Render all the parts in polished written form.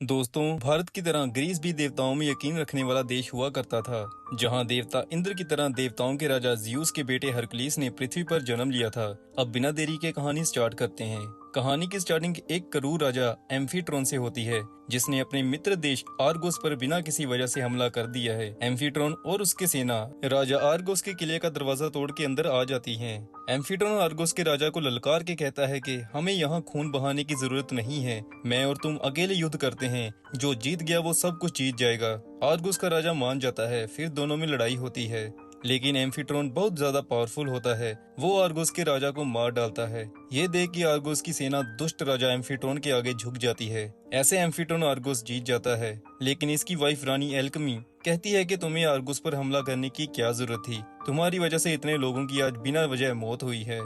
दोस्तों, भारत की तरह ग्रीस भी देवताओं में यकीन रखने वाला देश हुआ करता था, जहां देवता इंद्र की तरह देवताओं के राजा ज़्यूस के बेटे हरकुलिस ने पृथ्वी पर जन्म लिया था। अब बिना देरी के कहानी स्टार्ट करते हैं। कहानी की स्टार्टिंग एक क्रूर राजा एम्फीट्रॉन से होती है, जिसने अपने मित्र देश आर्गोस पर बिना किसी वजह से हमला कर दिया है। एम्फीट्रॉन और उसकी सेना राजा आर्गोस के किले का दरवाजा तोड़ के अंदर आ जाती है। एम्फीट्रॉन आर्गोस के राजा को ललकार के कहता है कि हमें यहाँ खून बहाने की जरूरत नहीं है, मैं और तुम अकेले युद्ध करते हैं, जो जीत गया वो सब कुछ जीत जाएगा। आर्गोस का राजा मान जाता है, फिर दोनों में लड़ाई होती है, लेकिन एम्फीट्रॉन बहुत ज्यादा पावरफुल होता है, वो आर्गोस के राजा को मार डालता है। ये देख कि आर्गोस की सेना दुष्ट राजा एम्फीट्रॉन के आगे झुक जाती है। ऐसे एम्फीट्रॉन आर्गोस जीत जाता है, लेकिन इसकी वाइफ रानी एल्कमी कहती है कि तुम्हें आर्गोस पर हमला करने की क्या जरूरत थी, तुम्हारी वजह से इतने लोगों की आज बिना वजह मौत हुई है।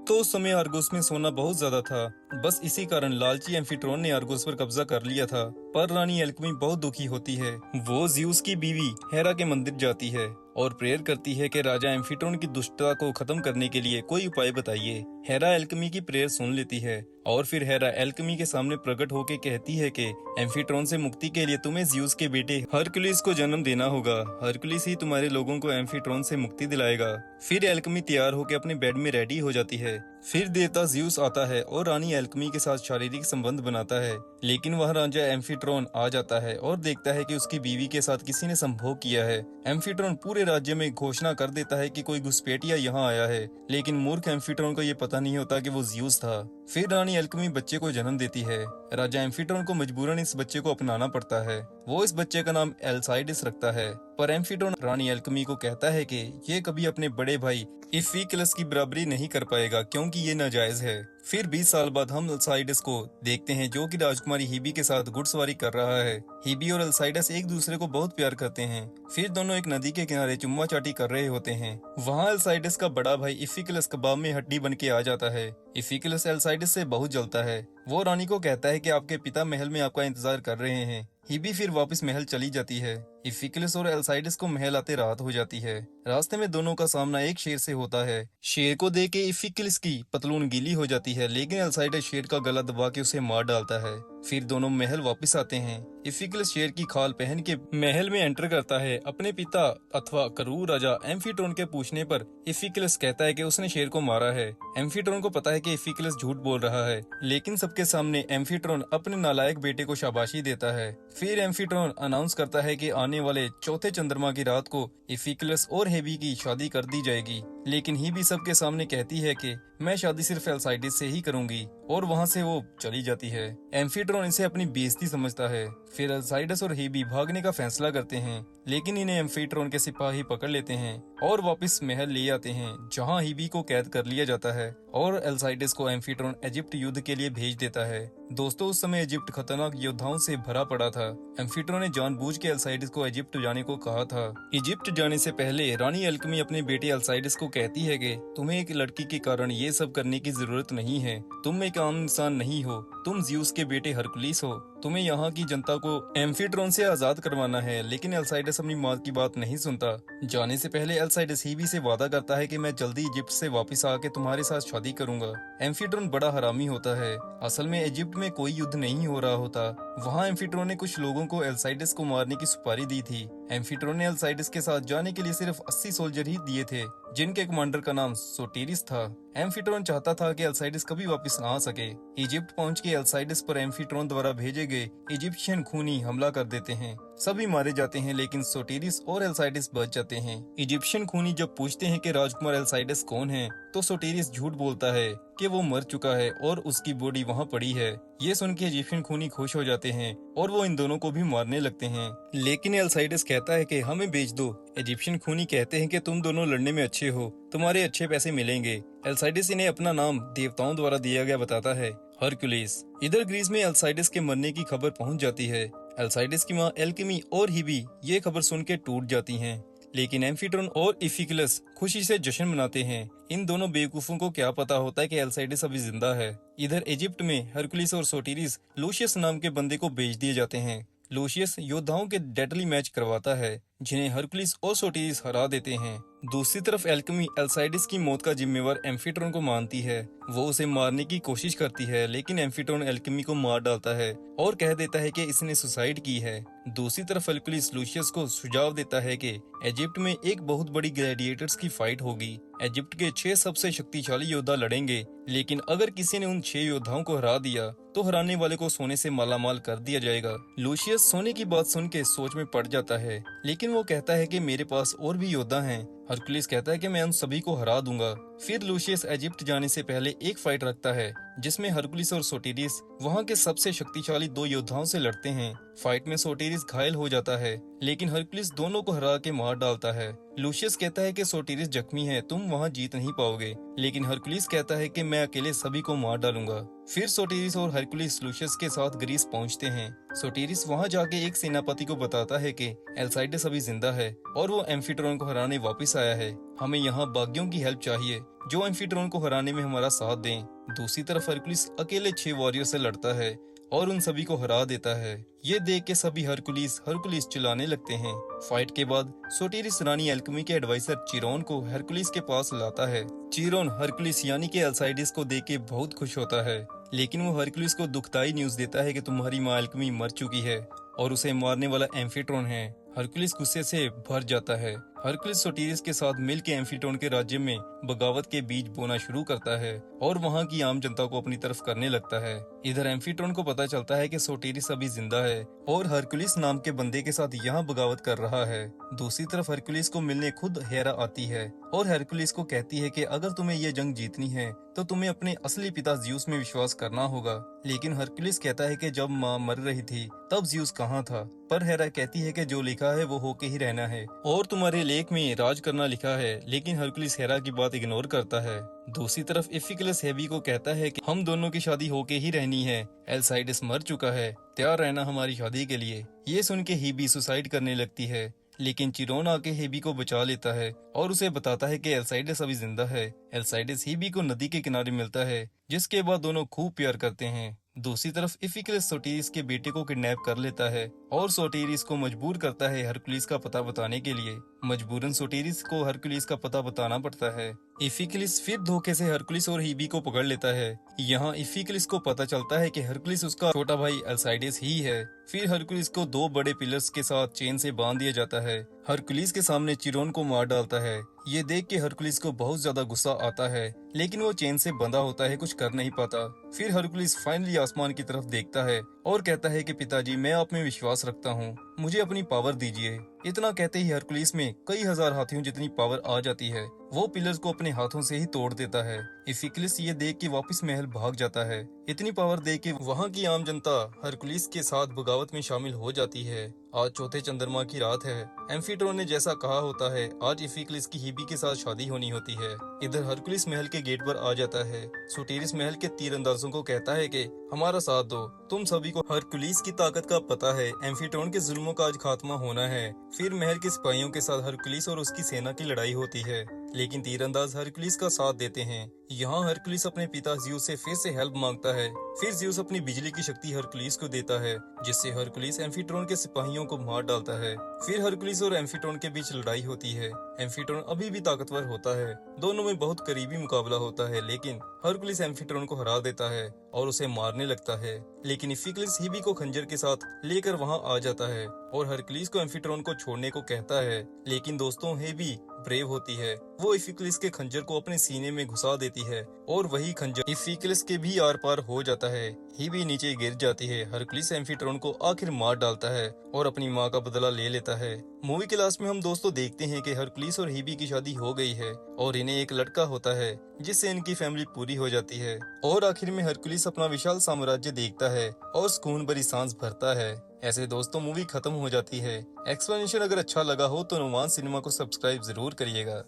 तो उस समय आर्गोस में सोना बहुत ज्यादा था, बस इसी कारण लालची एम्फीट्रॉन ने आर्गोस पर कब्जा कर लिया था। पर रानी एल्कमी बहुत दुखी होती है, वो ज़्यूस की बीवी हेरा के मंदिर जाती है और प्रेयर करती है कि राजा एम्फीट्रॉन की दुष्टता को खत्म करने के लिए कोई उपाय बताइए। हेरा एल्कमी की प्रेयर सुन लेती है और फिर हेरा एल्कमी के सामने प्रकट होकर कहती है कि एम्फीट्रॉन से मुक्ति के लिए तुम्हें ज़्यूस के बेटे हरकुलिस को जन्म देना होगा। हरकुलिस ही तुम्हारे लोगों को एम्फीट्रॉन से मुक्ति दिलाएगा। फिर एल्कमी तैयार होकर अपने बेड में रेडी हो जाती है। फिर देवता ज़्यूस आता है और रानी एल्कमी के साथ शारीरिक संबंध बनाता है, लेकिन वह राजा एम्फीट्रॉन आ जाता है और देखता है कि उसकी बीवी के साथ किसी ने संभोग किया है। एम्फीट्रॉन पूरे राज्य में घोषणा कर देता है कि कोई घुसपैठिया यहाँ आया है, लेकिन मूर्ख एम्फीट्रॉन को ये पता नहीं होता कि वो ज़्यूस था। फिर रानी एल्कमी बच्चे को जन्म देती है। राजा एम्फीट्रॉन को मजबूरन इस बच्चे को अपनाना पड़ता है। वो इस बच्चे का नाम एल्साइडिस रखता है, पर एम्फीट्रॉन रानी एल्कमी को कहता है कि ये कभी अपने बड़े भाई इफिक्लस की बराबरी नहीं कर पाएगा, क्योंकि ये नाजायज है। फिर 20 साल बाद हम एल्साइडस को देखते हैं, जो कि राजकुमारी हीबी के साथ घुड़सवारी कर रहा है। हीबी और एल्साइडस एक दूसरे को बहुत प्यार करते हैं। फिर दोनों एक नदी के किनारे चुम्मा चाटी कर रहे होते हैं। वहाँ एल्साइडस का बड़ा भाई इफिक्लस कबाब में हड्डी बन के आ जाता है। इफिक्लस एल्साइडस से बहुत जलता है। वो रानी को कहता है कि आपके पिता महल में आपका इंतजार कर रहे हैं। हीबी फिर वापस महल चली जाती है। इफिक्लस और एल्साइडस को महल आते रात हो जाती है। रास्ते में दोनों का सामना एक शेर से होता है। शेर को देख के इफिक्लस की पतलून गीली हो जाती है, लेकिन एल्साइडस शेर का गला दबा के उसे मार डालता है। फिर दोनों महल वापस आते हैं। इफिक्लस शेर की खाल पहन के महल में एंटर करता है। अपने पिता अथवा क्रूर राजा एम्फीट्रॉन के पूछने पर इफिक्लस कहता है कि उसने शेर को मारा है। एम्फीट्रॉन को पता है कि इफिक्लस झूठ बोल रहा है, लेकिन सबके सामने एम्फीट्रॉन अपने नालायक बेटे को शाबाशी देता है। फिर एम्फीट्रॉन अनाउंस करता है कि आने वाले चौथे चंद्रमा की रात को इफिक्लस और हेबी की शादी कर दी जाएगी, लेकिन हीबी सबके सामने कहती है कि मैं शादी सिर्फ एल्साइडिस से ही करूंगी, और वहां से वो चली जाती है। एम्फीट्रॉन इसे अपनी बेइज्जती समझता है। फिर एल्साइडस और हीबी भागने का फैसला करते हैं, लेकिन इन्हें एम्फीट्रॉन के सिपाही पकड़ लेते हैं और वापस महल ले आते हैं, जहां हीबी को कैद कर लिया जाता है और एल्साइडस को एम्फीट्रॉन इजिप्ट युद्ध के लिए भेज देता है। दोस्तों, उस समय इजिप्ट खतरनाक योद्धाओं से भरा पड़ा था। एम्फीट्रॉन ने जानबूझ के एल्साइडस को इजिप्ट जाने को कहा था। इजिप्ट जाने से पहले रानी एल्कमी अपने बेटे एल्साइडस को कहती है कि तुम्हें एक लड़की के कारण ये सब करने की जरूरत नहीं है, तुम एक आम इंसान नहीं हो, तुम ज़्यूस के बेटे हरकुलिस हो, तुम्हें यहाँ की जनता को एम्फीट्रॉन से आजाद करवाना है। लेकिन एल्साइडस अपनी माँ की बात नहीं सुनता। जाने से पहले एल्साइडस हीबी से वादा करता है कि मैं जल्दी इजिप्ट से वापस आके तुम्हारे साथ शादी करूंगा। एम्फीट्रॉन बड़ा हरामी होता है। असल में इजिप्ट में कोई युद्ध नहीं हो रहा होता। वहाँ एम्फीट्रॉन ने कुछ लोगों को एल्साइडस को मारने की सुपारी दी थी। एम्फीट्रॉन ने एल्साइडस के साथ जाने के लिए सिर्फ 80 सोल्जर ही दिए थे, जिनके कमांडर का नाम सोटिरिस था। एम्फीट्रॉन चाहता था कि एल्साइडस कभी वापस ना आ सके। इजिप्ट पहुंच के एल्साइडस पर एम्फीट्रॉन द्वारा भेजे गए इजिप्शियन खूनी हमला कर देते हैं। सभी मारे जाते हैं, लेकिन सोटिरिस और एल्साइडस बच जाते हैं। इजिप्शियन खूनी जब पूछते हैं कि राजकुमार एल्साइडस कौन है, तो सोटिरिस झूठ बोलता है कि वो मर चुका है और उसकी बॉडी वहाँ पड़ी है। ये सुन के इजिप्शियन खूनी खुश हो जाते हैं और वो इन दोनों को भी मारने लगते हैं, लेकिन एल्साइडस कहता है कि हमें बेच दो। इजिप्शियन खूनी कहते हैं कि तुम दोनों लड़ने में अच्छे हो, तुम्हारे अच्छे पैसे मिलेंगे। एल्साइडस इन्हें अपना नाम देवताओं द्वारा दिया गया बताता है, हरकुलिस। इधर ग्रीस में एल्साइडस के मरने की खबर पहुंच जाती है। एल्साइडस की माँ एल्कमी और हीबी ये खबर सुन के टूट जाती हैं, लेकिन एम्फीट्रॉन और इफिक्लस खुशी से जश्न मनाते हैं। इन दोनों बेवकूफों को क्या पता होता है कि एल्साइडस अभी जिंदा है। इधर इजिप्ट में हरकुलिस और सोटिरिस लूशियस नाम के बंदे को बेच दिए जाते हैं। लूशियस योद्धाओं के डेडली मैच करवाता है, जिन्हें हरकुलिस और सोटिरिस हरा देते हैं। दूसरी तरफ एल्केमी एल्साइडिस की मौत का जिम्मेवार एम्फिट्रॉन को मानती है। वो उसे मारने की कोशिश करती है, लेकिन एम्फिट्रॉन एल्केमी को मार डालता है और कह देता है कि इसने सुसाइड की है। दूसरी तरफ हरकुलिस लूशियस को सुझाव देता है कि इजिप्ट में एक बहुत बड़ी ग्लैडिएटर्स की फाइट होगी। इजिप्ट के 6 सबसे शक्तिशाली योद्धा लड़ेंगे, लेकिन अगर किसी ने उन 6 योद्धाओं को हरा दिया तो हराने वाले को सोने से मालामाल कर दिया जाएगा। लूशियस सोने की बात सुन के सोच में पड़ जाता है, लेकिन वो कहता है कि मेरे पास और भी योद्धा हैं। हरकुलिस कहता है कि मैं उन सभी को हरा दूंगा। फिर लूशियस इजिप्ट जाने से पहले एक फाइट रखता है, जिसमें हरकुलिस और सोटिरिस वहां के सबसे शक्तिशाली 2 योद्धाओं से लड़ते हैं। फाइट में सोटिरिस घायल हो जाता है, लेकिन हरकुलिस दोनों को हरा के मार डालता है। लूशियस कहता है कि सोटिरिस जख्मी है, तुम वहां जीत नहीं पाओगे, लेकिन हरकुलिस कहता है कि मैं अकेले सभी को मार डालूंगा। फिर सोटिरिस और हरकुलिस लूशियस के साथ ग्रीस पहुंचते हैं। सोटिरिस वहां जाके एक सेनापति को बताता है कि एल्साइडस अभी जिंदा है और वो एम्फिट्रॉन को हराने वापस आया है। हमें यहाँ बागियों की हेल्प चाहिए जो एम्फिट्रॉन को हराने में हमारा साथ दें। दूसरी तरफ हरकुलिस अकेले 6 वॉरियर से लड़ता है और उन सभी को हरा देता है। ये देख के सभी हरकुलिस हरकुलिस चिल्लाने लगते हैं। फाइट के बाद सोटिरिस रानी एल्केमी के एडवाइजर चिरोन को हरकुलिस के पास लाता है। चिरोन हरकुलिस यानी कि एल्साइडिस को देख के बहुत खुश होता है, लेकिन वो हरकुलिस को दुखदाई न्यूज देता है कि तुम्हारी माँ एल्केमी मर चुकी है और उसे मारने वाला एम्फिट्रॉन है। हरकुलिस गुस्से से भर जाता है। हरकुलिस सोटिरिस के साथ मिलकर एम्फिट्रॉन के राज्य में बगावत के बीज बोना शुरू करता है और वहां की आम जनता को अपनी तरफ करने लगता है। इधर एम्फिट्रॉन को पता चलता है कि सोटिरिस अभी जिंदा है और हरकुलिस नाम के बंदे के साथ यहाँ बगावत कर रहा है। दूसरी तरफ हरकुलिस को मिलने खुद हेरा आती है और हरकुलिस को कहती है कि अगर तुम्हें ये जंग जीतनी है तो तुम्हें अपने असली पिता ज्यूस में विश्वास करना होगा। लेकिन हरकुलिस कहता है कि जब माँ मर रही थी तब ज्यूस कहाँ था, पर हेरा कहती है कि जो लिखा है वो होके ही रहना है और तुम्हारे लेख में राज करना लिखा है। लेकिन हरकुलिस हेरा की बात इग्नोर करता है। दूसरी तरफ इफिक्लस हेबी को कहता है कि हम दोनों की शादी होके ही रहनी है, एल्साइडिस मर चुका है, तैयार रहना हमारी शादी के लिए। ये सुन के हेबी सुसाइड करने लगती है, लेकिन चिरोन आके हेबी को बचा लेता है और उसे बताता है कि एल्साइडिस अभी जिंदा है। एल्साइडिस हेबी को नदी के किनारे मिलता है, जिसके बाद दोनों खूब प्यार करते हैं। दूसरी तरफ इफिक्लस सोटिरिस के बेटे को किडनैप कर लेता है और सोटिरिस को मजबूर करता है हरकुलिस का पता बताने के लिए। मजबूरन सोटिरिस को हरकुलिस का पता बताना पड़ता है। इफिक्लिस फिर धोखे से हरकुलिस और हीबी को पकड़ लेता है। यहाँ इफिक्लिस को पता चलता है कि हरकुलिस उसका छोटा भाई एल्साइडिस ही है। फिर हरकुलिस को 2 बड़े पिलर्स के साथ चेन से बांध दिया जाता है। हरकुलिस के सामने चिरोन को मार डालता है। ये देख के हरकुलिस को बहुत ज्यादा गुस्सा आता है, लेकिन वो चेन से बंधा होता है, कुछ कर नहीं पाता। फिर हरकुलिस फाइनली आसमान की तरफ देखता है और कहता है कि पिताजी, मैं आप में विश्वास रखता हूँ, मुझे अपनी पावर दीजिए। इतना कहते ही हरकुलिस में कई हजार हाथियों जितनी पावर आ जाती है। वो पिलर्स को अपने हाथों से ही तोड़ देता है। इफिक्लिस ये देख के वापस महल भाग जाता है। इतनी पावर देख के वहाँ की आम जनता हरकुलिस के साथ बगावत में शामिल हो जाती है। आज चौथे चंद्रमा की रात है। एम्फिट्रॉन ने जैसा कहा होता है, आज इफिक्लिस की हीबी के साथ शादी होनी होती है। इधर हरकुलिस महल के गेट पर आ जाता है। सोटिरिस महल के तीरंदाजों को कहता है कि हमारा साथ दो, तुम सभी को हरकुलिस की ताकत का पता है, एम्फिट्रॉन के जुल्मों का आज खात्मा होना है। फिर महल के सिपाहियों के साथ हरकुलिस और उसकी सेना की लड़ाई होती है, लेकिन तीरंदाज हरकुलिस का साथ देते हैं। यहाँ हरकुलिस अपने पिता ज्यूस से फिर से हेल्प मांगता है। फिर ज्यूस अपनी बिजली की शक्ति हरकुलिस को देता है, जिससे हरकुलिस एम्फिट्रॉन के सिपाहियों को मार डालता है। फिर हरकुलिस और एम्फिट्रॉन के बीच लड़ाई होती है। एम्फिट्रॉन अभी भी ताकतवर होता है, दोनों में बहुत करीबी मुकाबला होता है, लेकिन हरकुलिस एम्फिट्रॉन को हरा देता है और उसे मारने लगता है। लेकिन इफिक्लिस हीबी को खंजर के साथ लेकर वहाँ आ जाता है और हरकुलिस को एम्फिट्रॉन को छोड़ने को कहता है, लेकिन दोस्तों हेबी ब्रेव होती है। वो इफिक्लिस के खंजर को अपने सीने में घुसा देती है और वही खंजर इफिक्लिस के भी आर पार हो जाता है। हीबी नीचे गिर जाती है। हरकुलिस एम्फिट्रॉन को आखिर मार डालता है और अपनी माँ का बदला ले लेता है। मूवी के लास्ट में हम दोस्तों देखते हैं कि हरकुलिस और हीबी की शादी हो गई है और इन्हें एक लड़का होता है, जिससे इनकी फैमिली पूरी हो जाती है। और आखिर में हरकुलिस अपना विशाल साम्राज्य देखता है और सुकून भरी सांस भरता है। ऐसे दोस्तों मूवी खत्म हो जाती है। एक्सप्लेनेशन अगर अच्छा लगा हो तो नुमान सिनेमा को सब्सक्राइब जरूर करिएगा।